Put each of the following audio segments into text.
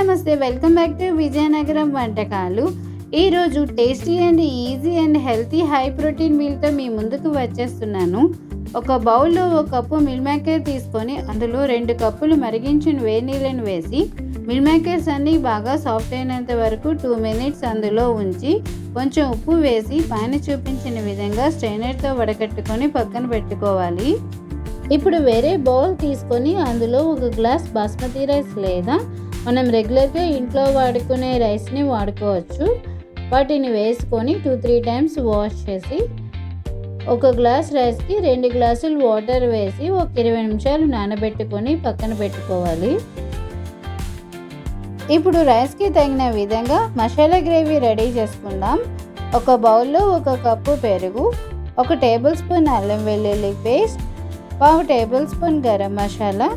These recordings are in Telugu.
నమస్తే, వెల్కమ్ బ్యాక్ టు విజయనగరం వంటకాలు. ఈరోజు tasty and easy and healthy high protein మీల్తో మీ ముందుకు వచ్చేస్తున్నాను. ఒక బౌల్లో 1 కప్పు మిల్ మేకర్ తీసుకొని అందులో 2 కప్పులు మరిగించిన వేడి నీళ్ళని వేసి మిల్ మేకర్స్ అన్నీ బాగా సాఫ్ట్ అయినంత వరకు 2 మినిట్స్ అందులో ఉంచి కొంచెం ఉప్పు వేసి పైన చూపించిన విధంగా స్ట్రైనర్తో వడకట్టుకొని పక్కన పెట్టుకోవాలి. ఇప్పుడు వేరే బౌల్ తీసుకొని అందులో 1 గ్లాస్ బాస్మతి రైస్ లేదా మనం రెగ్యులర్గా ఇంట్లో వాడుకునే రైస్ని వాడుకోవచ్చు. వాటిని వేసుకొని 2-3 టైమ్స్ వాష్ చేసి 1 గ్లాస్ రైస్కి 2 గ్లాసులు వాటర్ వేసి ఒక 20 నిమిషాలు నానబెట్టుకొని పక్కన పెట్టుకోవాలి. ఇప్పుడు రైస్కి తగిన విధంగా మసాలా గ్రేవీ రెడీ చేసుకుందాం. ఒక బౌల్లో 1 కప్పు పెరుగు, 1 టేబుల్ స్పూన్ అల్లం వెల్లుల్లి paste, 1/2 tablespoon garam masala,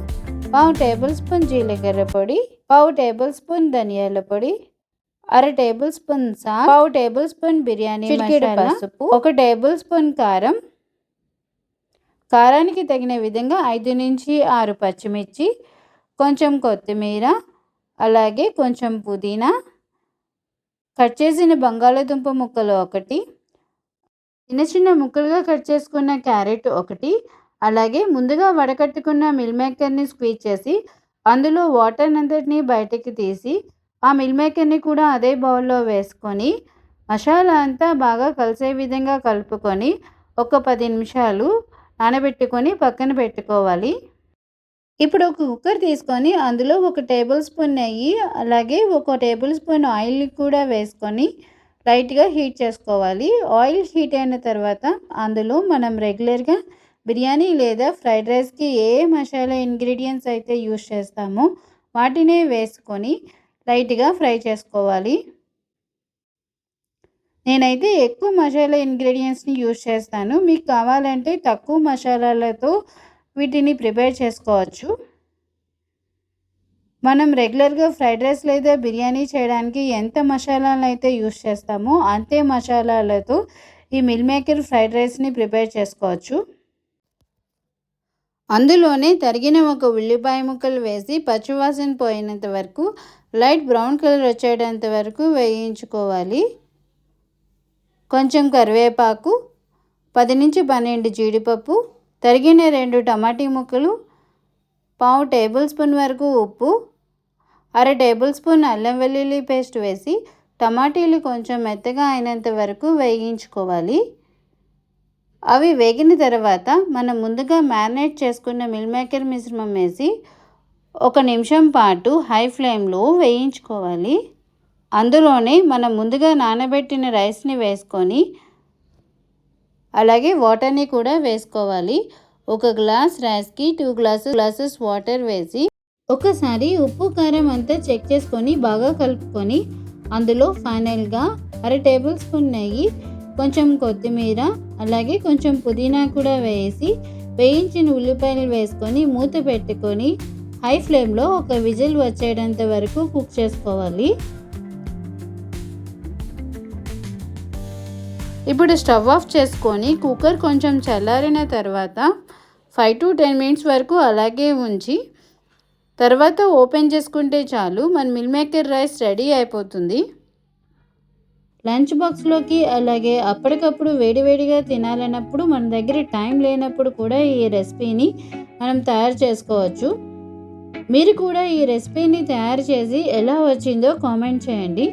1/2 tablespoon జీలకర్ర పొడి, 1/2 టేబుల్ స్పూన్ ధనియాల పొడి, 1/2 tablespoon salt, 1/2 tablespoon biryani masala, పసుపు, 1 టేబుల్ స్పూన్ కారం, కారానికి తగిన విధంగా 5 నుంచి 6 పచ్చిమిర్చి, కొంచెం కొత్తిమీర, అలాగే కొంచెం పుదీనా, కట్ చేసిన బంగాళాదుంప ముక్కలు 1, చిన్న చిన్న ముక్కలుగా కట్ చేసుకున్న క్యారెట్ 1, అలాగే ముందుగా వడకట్టుకున్న మిల్ మేకర్ని స్క్వీజ్ చేసి అందులో వాటర్ అంతటిని బయటకి తీసి ఆ మిల్ మేకర్ని కూడా అదే బౌల్లో వేసుకొని మసాలా అంతా బాగా కలిసే విధంగా కలుపుకొని ఒక 10 నిమిషాలు నానబెట్టుకొని పక్కన పెట్టుకోవాలి. ఇప్పుడు ఒక కుక్కర్ తీసుకొని అందులో 1 టేబుల్ స్పూన్ నెయ్యి అలాగే 1 టేబుల్ స్పూన్ ఆయిల్ కూడా వేసుకొని లైట్గా హీట్ చేసుకోవాలి. ఆయిల్ హీట్ అయిన తర్వాత అందులో మనం రెగ్యులర్గా బిర్యానీ లేదా ఫ్రైడ్ రైస్కి ఏ మసాలా ఇంగ్రీడియంట్స్ అయితే యూస్ చేస్తామో వాటినే వేసుకొని లైట్గా ఫ్రై చేసుకోవాలి. నేనైతే ఎక్కువ మసాలా ఇంగ్రీడియంట్స్ని యూస్ చేస్తాను. మీకు కావాలంటే తక్కువ మసాలాలతో వీటిని ప్రిపేర్ చేసుకోవచ్చు. మనం రెగ్యులర్గా ఫ్రైడ్ రైస్ లేదా బిర్యానీ చేయడానికి ఎంత మసాలాలను అయితే యూస్ చేస్తామో అంతే మసాలాలతో ఈ మిల్ మేకర్ ఫ్రైడ్ రైస్ని ప్రిపేర్ చేసుకోవచ్చు. అందులోనే తరిగిన 1 ఉల్లిపాయ ముక్కలు వేసి పచ్చివాసన పోయినంత వరకు లైట్ బ్రౌన్ కలర్ వచ్చేటంత వరకు వేయించుకోవాలి. కొంచెం కరివేపాకు, 10 నుంచి 12 జీడిపప్పు, తరిగిన 2 టమాటీ ముక్కలు, 1/2 టేబుల్ స్పూన్ వరకు ఉప్పు, 1/2 టేబుల్ స్పూన్ అల్లం వెల్లుల్లి పేస్ట్ వేసి టమాటీలు కొంచెం మెత్తగా అయినంత వరకు వేయించుకోవాలి. అవి వేగిన తర్వాత మనం ముందుగా మ్యారినేట్ చేసుకున్న మిల్ మేకర్ మిశ్రమం వేసి 1 నిమిషం పాటు హై ఫ్లేమ్లో వేయించుకోవాలి. అందులోనే మనం ముందుగా నానబెట్టిన రైస్ని వేసుకొని అలాగే వాటర్ని కూడా వేసుకోవాలి. 1 గ్లాస్ రైస్కి 2 గ్లాసెస్ వాటర్ వేసి ఒకసారి ఉప్పు కారం అంతా చెక్ చేసుకొని బాగా కలుపుకొని అందులో ఫైనల్గా 1/2 టేబుల్ స్పూన్ నెయ్యి, కొంచెం కొత్తిమీర, అలాగే కొంచెం పుదీనా కూడా వేసి వేయించిన ఉల్లిపాయలు వేసుకొని మూత పెట్టుకొని హై ఫ్లేమ్లో 1 విజిల్ వచ్చేటంత వరకు కుక్ చేసుకోవాలి. ఇప్పుడు స్టవ్ ఆఫ్ చేసుకొని కుక్కర్ కొంచెం చల్లారిన తర్వాత 5 to 10 మినిట్స్ వరకు అలాగే ఉంచి తర్వాత ఓపెన్ చేసుకుంటే చాలు మన మిల్ మేకర్ రైస్ రెడీ అయిపోతుంది. లంచ్ బాక్స్లోకి అలాగే అప్పటికప్పుడు వేడివేడిగా తినాలన్నప్పుడు మన దగ్గర టైం లేనప్పుడు కూడా ఈ రెసిపీని మనం తయారు చేసుకోవచ్చు. మీరు కూడా ఈ రెసిపీని తయారు చేసి ఎలా వచ్చిందో కామెంట్ చేయండి.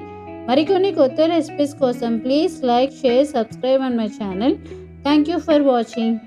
మరికొన్ని కొత్త రెసిపీస్ కోసం please like, share, subscribe on my channel. Thank you for watching.